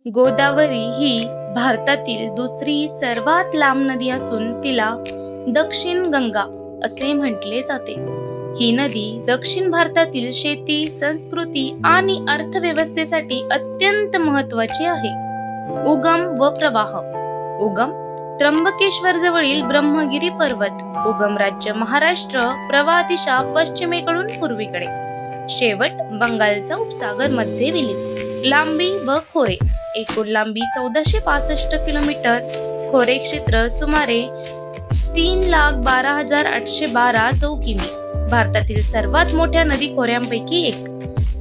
गोदावरी ही भारतातील दुसरी सर्वात लांब नदी असून तिला दक्षिण गंगा असे म्हटले जाते. ही नदी दक्षिण भारतातील शेती, संस्कृती आणि अर्थव्यवस्थेसाठी अत्यंत महत्त्वाची आहे. उगम व प्रवाह. उगम त्र्यंबकेश्वर जवळील ब्रह्मगिरी पर्वत. उगम राज्य महाराष्ट्र. प्रवाह दिशा पश्चिमेकडून पूर्वेकडे. शेवट बंगालचा उपसागर मध्ये विलीन. लांबी व खोरे. एकूण लांबी 1465 किलोमीटर. खोरे क्षेत्र सुमारे 3,12,812 चौकिमी. भारतातील सर्वात मोठ्या नदी खोऱ्यांपैकी एक.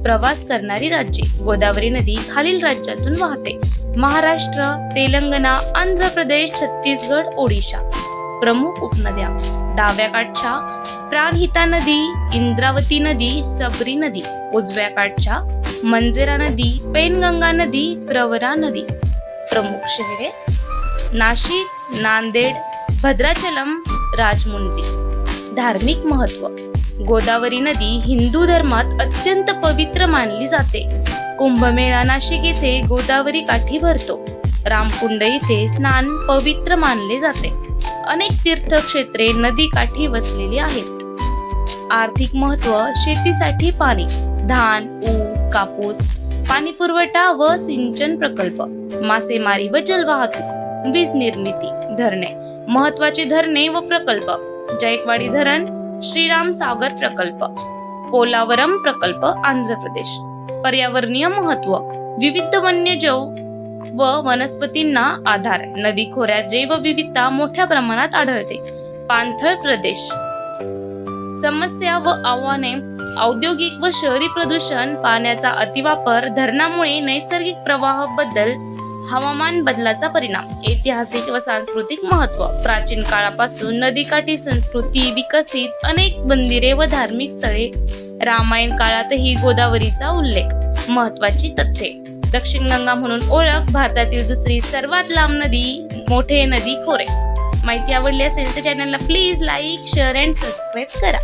प्रवास करणारी राज्ये. गोदावरी नदी खालील राज्यातून वाहते: महाराष्ट्र, तेलंगणा, आंध्र प्रदेश, छत्तीसगड, ओडिशा. प्रमुख उपनद्या. डाव्या काठच्या प्राणहिता नदी, इंद्रावती नदी, सबरी नदी. उजव्या काठच्या मंजेरा नदी, पेनगंगा नदी, प्रवरा नदी. प्रमुख शहरे: नाशिक, नांदेड, भद्राचलम, राजमुंद्री. धार्मिक महत्त्व. गोदावरी नदी हिंदू धर्मात अत्यंत पवित्र मानली जाते. कुंभमेळा नाशिक येथे गोदावरी काठी भरतो. रामकुंड येथे स्नान पवित्र मानले जाते. अनेक तीर्थक्षेत्रे नदी काठी वसलेली आहेत. आर्थिक महत्त्व. शेतीसाठी पाणी, धान, ऊस, कापूस, पाणी पुरवठा व सिंचन प्रकल्प. मासेमारी व जलवाहतूक. वीज निर्मिती. धरणे. महत्त्वाची धरणे व प्रकल्प: जायकवाडी धरण, श्रीराम सागर प्रकल्प, पोलावरम प्रकल्प, आंध्र प्रदेश. पर्यावरणीय महत्त्व. विविध वन्यजीव व वनस्पतींना आधार. नदी खोऱ्यात जैवविविधता मोठ्या प्रमाणात आढळते. पाणथळ प्रदेश. समस्या व आव्हाने. औद्योगिक व शहरी प्रदूषण, पाण्याचा अतिवापर, धरणामुळे नैसर्गिक प्रवाह बदल, हवामान बदलाचा परिणाम. ऐतिहासिक व सांस्कृतिक महत्त्व. प्राचीन काळापासून नदीकाठी संस्कृती विकसित. अनेक मंदिरे व धार्मिक स्थळे. रामायण काळातही गोदावरीचा उल्लेख. महत्त्वाची तथ्ये. दक्षिण गंगा म्हणून ओळख. भारतातील दुसरी सर्वात लांब नदी. मोठे नदी खोरे. माहिती आवडली असेल तर चॅनलला please like, share and subscribe करा.